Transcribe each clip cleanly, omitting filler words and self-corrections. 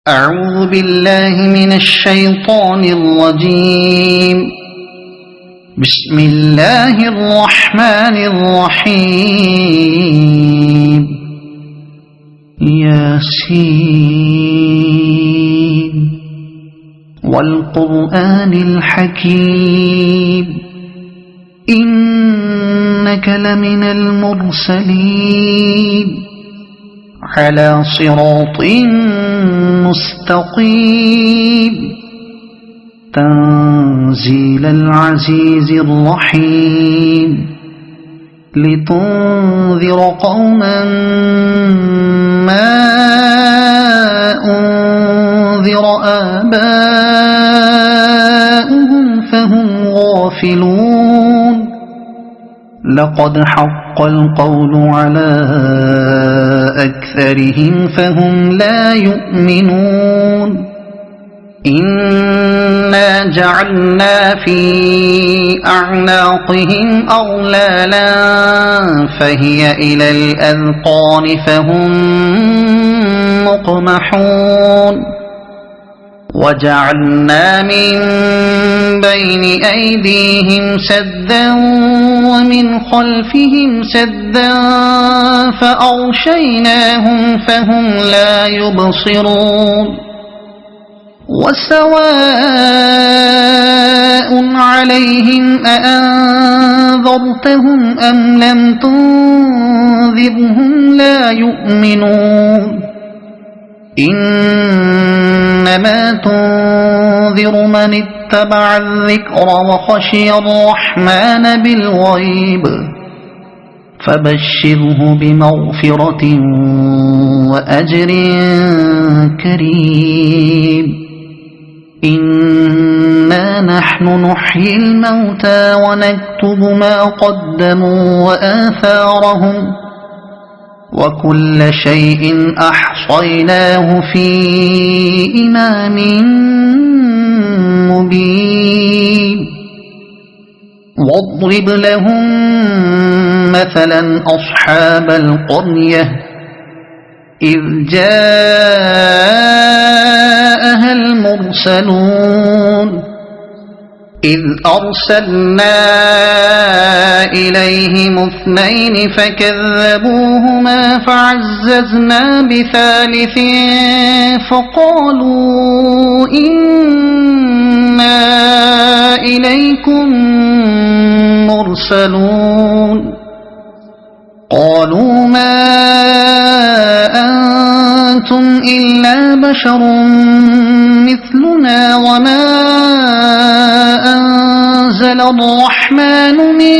أعوذ بالله من الشيطان الرجيم. بسم الله الرحمن الرحيم. ياسين والقرآن الحكيم إنك لمن المرسلين على صراط مستقيم تنزيل العزيز الرحيم لتنذر قوما ما أنذر آباؤهم فهم غافلون. لقد حق القول على أكثرهم فهم لا يؤمنون. إنا جعلنا في أعناقهم أغلالا فهي إلى الأذقان فهم مقمحون. وجعلنا من بين أيديهم سدا ومن خلفهم سدا فأغشيناهم فهم لا يبصرون. وسواء عليهم أأنذرتهم أم لم تنذرهم لا يؤمنون. إنما تنذر من اتبع الذكر وخشي الرحمن بالغيب فبشره بمغفرة وأجر كريم. إنا نحن نحيي الموتى ونكتب ما قدموا وآثارهم وكل شيء أحصيناه في إمام مبين. واضرب لهم مثلا أصحاب القرية إذ جاءها المرسلون إذ أرسلنا إليهم اثنين فكذبوهما فعززنا بثالث فقالوا إنا إليكم مرسلون. قالوا ما أنتم إلا بشر مثلنا وما أنزل الرحمن من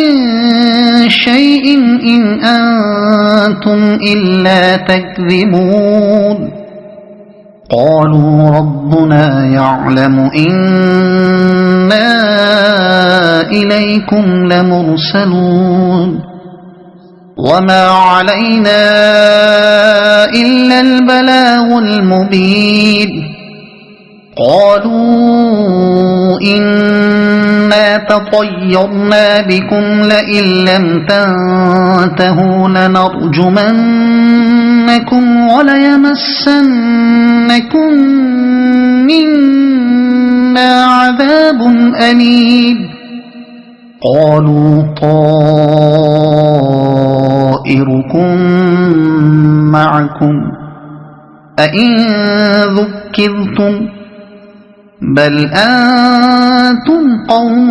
شيء إن أنتم إلا تكذبون. قالوا ربنا يعلم إنا إليكم لمرسلون وما علينا إلا البلاغ المبين. قالوا إنا تطيرنا بكم لئن لم تنتهوا لنرجمنكم وليمسنكم منا عذاب أليم. قالوا طائركم معكم أئن ذكرتم بل أنتم قوم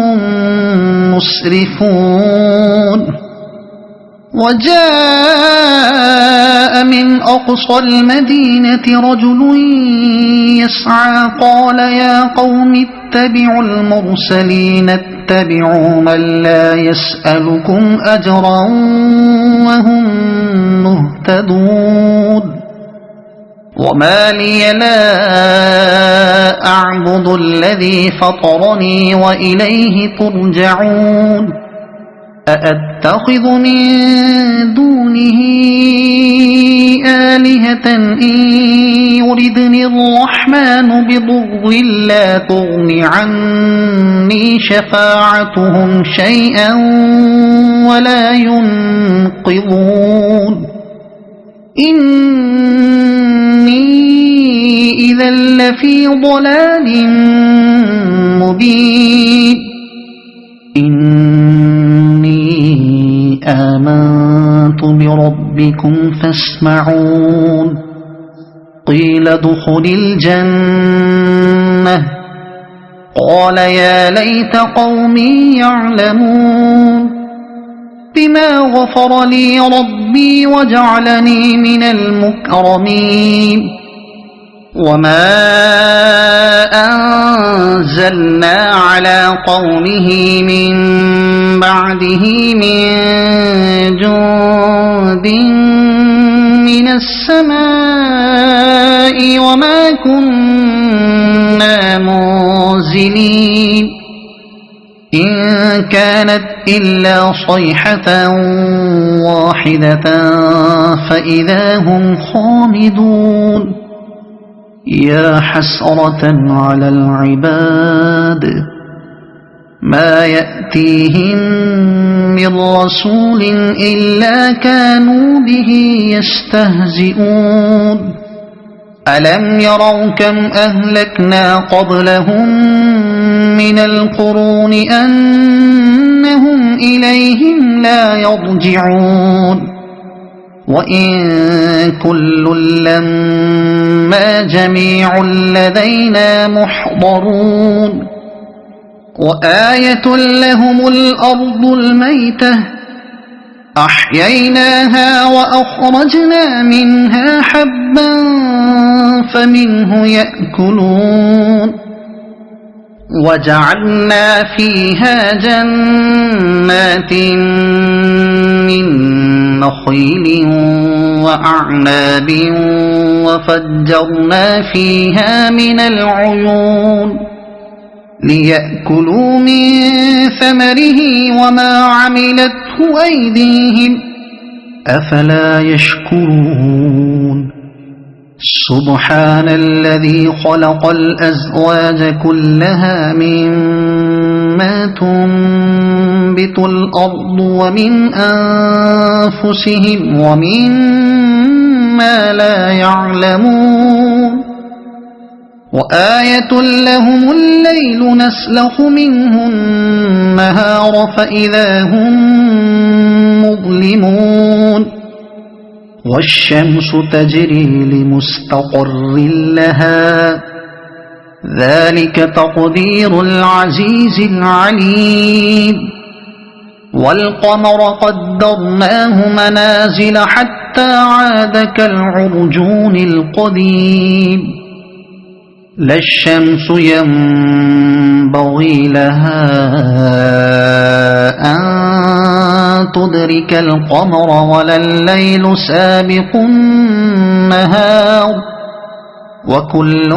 مسرفون. وجاء من أقصى المدينة رجل يسعى قال يا قوم اتبعوا المرسلين اتبعوا من لا يسألكم أجرا وهم مهتدون. وما لي لا أعبد الذي فطرني وإليه ترجعون. أأتخذ من دونه آلهة إن يردني الرحمن بضر لا تغن عني شفاعتهم شيئا ولا ينقذون. إني إذا لفي ضلال مبين إني آمنت بربكم فاسمعون قيل ادخل الجنة قال يا ليت قومي يعلمون بما غفر لي ربي وجعلني من المكرمين وما أنزلنا على قومه من بعده من جند من السماء وما كنا منزلين إن كانت إلا صيحة واحدة فإذا هم خامدون يا حسرة على العباد ما يأتيهم من رسول إلا كانوا به يستهزئون ألم يروا كم أهلكنا قبلهم من القرون أنهم إليهم لا يرجعون وإن كل لما جميع لدينا محضرون وآية لهم الأرض الميتة أحييناها وأخرجنا منها حبا فمنه يأكلون وجعلنا فيها جنات من نخيل وأعناب وفجرنا فيها من العيون ليأكلوا من ثمره وما عملته أيديهم أفلا يشكرون سبحان الذي خلق الأزواج كلها مما تنبت الأرض ومن أنفسهم ومما لا يعلمون وآية لهم الليل نسلخ منه النهار فإذا هم مظلمون والشمس تجري لمستقر لها ذلك تقدير العزيز العليم والقمر قدرناه منازل حتى عاد كالعرجون القديم لا الشمس ينبغي لها أن تدرك القمر ولا الليل سابق النهار وكل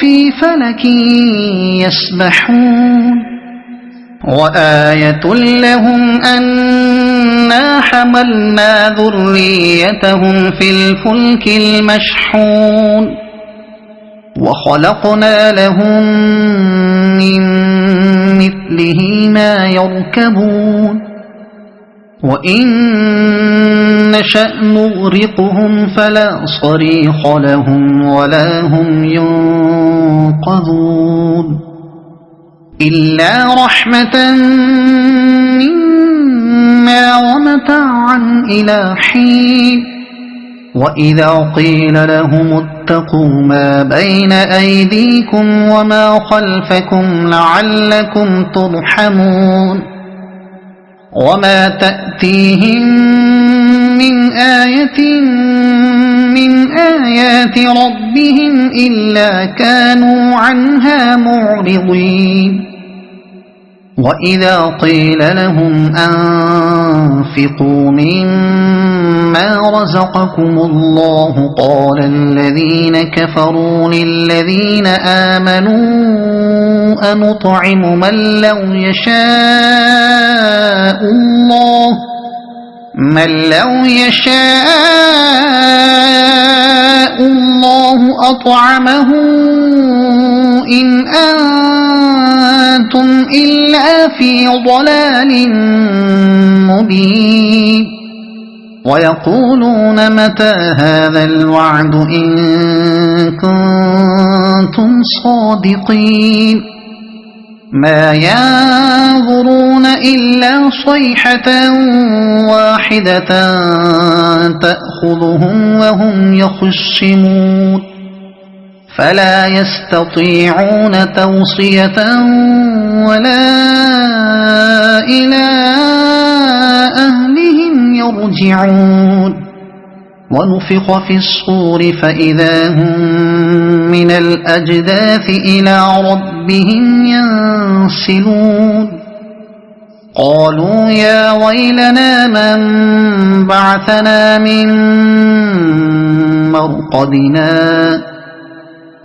في فلك يسبحون وآية لهم أنا حملنا ذريتهم في الفلك المشحون وخلقنا لهم من مثله ما يركبون وإن نشأ نغرقهم فلا صريخ لهم ولا هم ينقذون إلا رحمة منا ومتاعا إلى حين وإذا قيل لهم اتقوا ما بين أيديكم وما خلفكم لعلكم ترحمون وما تأتيهم من آية من آيات ربهم إلا كانوا عنها معرضين وإذا قيل لهم أنفقوا مما رزقكم الله قال الذين كفروا للذين آمنوا أنطعم من لو يشاء الله أطعمه إن أنتم إلا في ضلال مبين ويقولون متى هذا الوعد إن كنتم صادقين ما ينظرون إلا صيحة واحدة تأخذهم وهم يخصمون فلا يستطيعون توصية ولا إلى أهلهم يرجعون ونفخ في الصور فإذا هم من الأجداث إلى ربهم ينسلون قالوا يا ويلنا من بعثنا من مرقدنا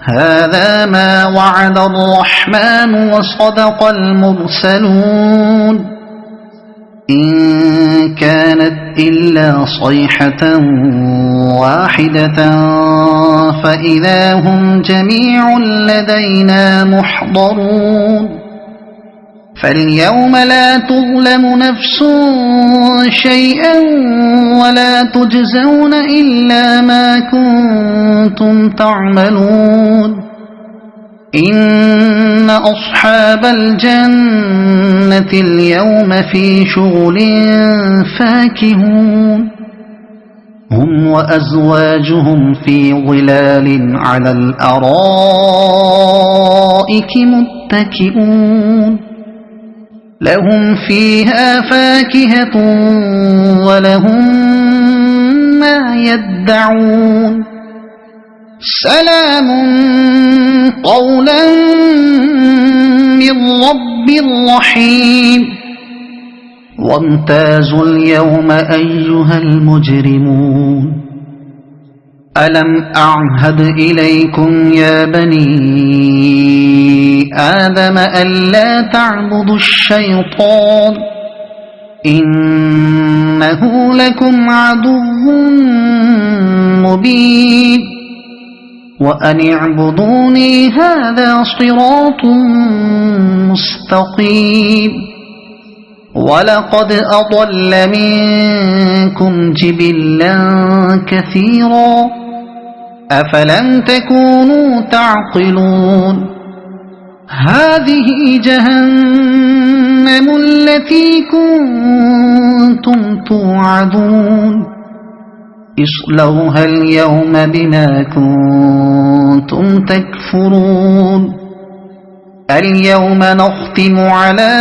هذا ما وعد الرحمن وصدق المرسلون إن كانت إلا صيحة واحدة فإذا هم جميع لدينا محضرون فاليوم لا تظلم نفس شيئا ولا تجزون إلا ما كنتم تعملون إن أصحاب الجنة اليوم في شغل فاكهون هم وأزواجهم في ظلال على الأرائك متكئون لهم فيها فاكهة ولهم ما يدعون سلام قولا من رب رحيم وامتازوا اليوم أيها المجرمون ألم أعهد إليكم يا بني آدم ألا تعبدوا الشيطان إنه لكم عدو مبين وأن اعبدوني هذا صراط مستقيم ولقد أضل منكم جبلا كثيرا أفلم تكونوا تعقلون هذه جهنم التي كنتم توعدون اصلوها اليوم بما كنتم تكفرون اليوم نختم على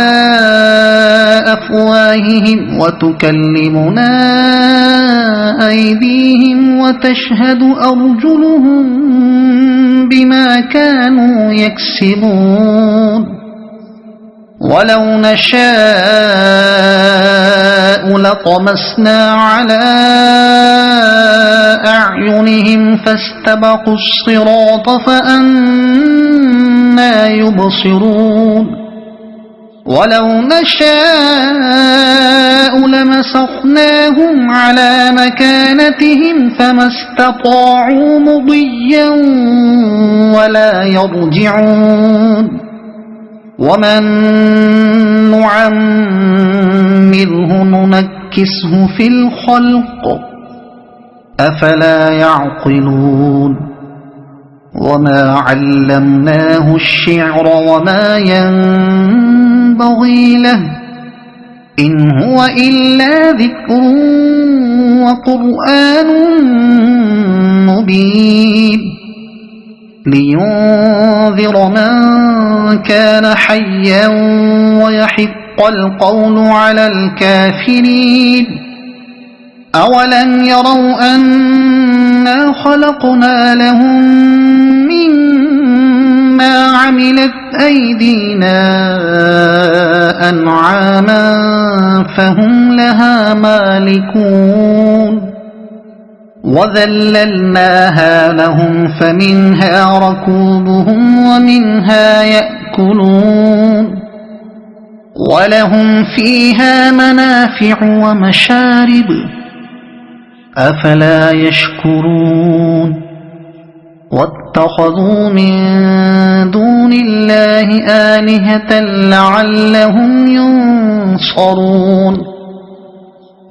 أفواههم وتكلمنا أيديهم وتشهد أرجلهم بما كانوا يكسبون ولو نشاء لطمسنا على أعينهم فاستبقوا الصراط فأنى يبصرون ولو نشاء لمسخناهم على مكانتهم فما استطاعوا مضيا ولا يرجعون ومن نعمره ننكسه في الخلق أفلا يعقلون وما علمناه الشعر وما ينبغي له إن هو إلا ذكر وقرآن مبين لينذر من كان حيا ويحق القول على الكافرين أولم يروا أنا خلقنا لهم مما عملت أيدينا أنعاما فهم لها مالكون وذللناها لهم فمنها ركوبهم ومنها يأكلون ولهم فيها منافع ومشارب أفلا يشكرون واتخذوا من دون الله آلهة لعلهم ينصرون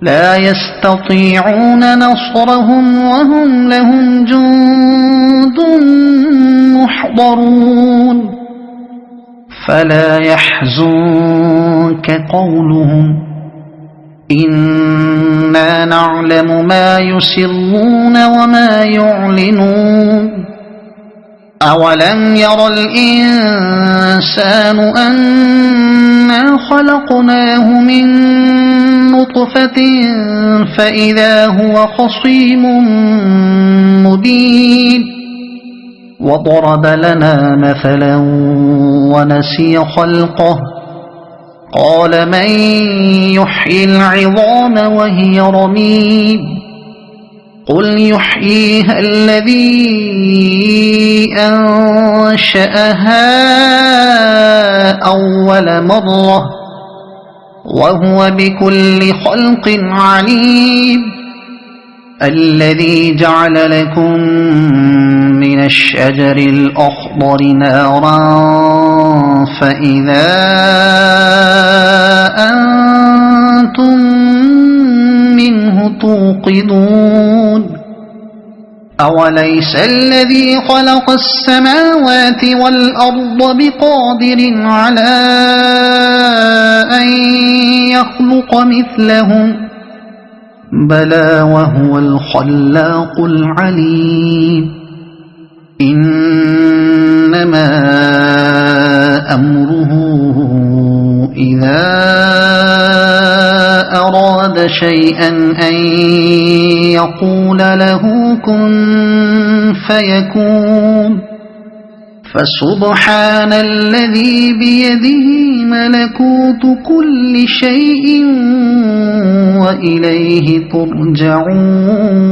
لا يستطيعون نصرهم وهم لهم جند محضرون فلا يحزنك قولهم إنا نعلم ما يسرون وما يعلنون أولم ير الإنسان أنا خلقناه من نطفة فإذا هو خصيم مبين وضرب لنا مثلا ونسي خلقه قال من يحيي العظام وهي رميم قل يحييها الذي أنشأها أول مرة وهو بكل خلق عليم الذي جعل لكم من الشجر الأخضر نارا فإذا أنتم منه توقدون أوليس الذي خلق السماوات والأرض بقادر على أن يخلق مثلهم بلى وهو الخلاق العليم إنما أمره إذا أراد شيئا أن يقول له كن فيكون فسبحان الذي بيده ملكوت كل شيء وإليه ترجعون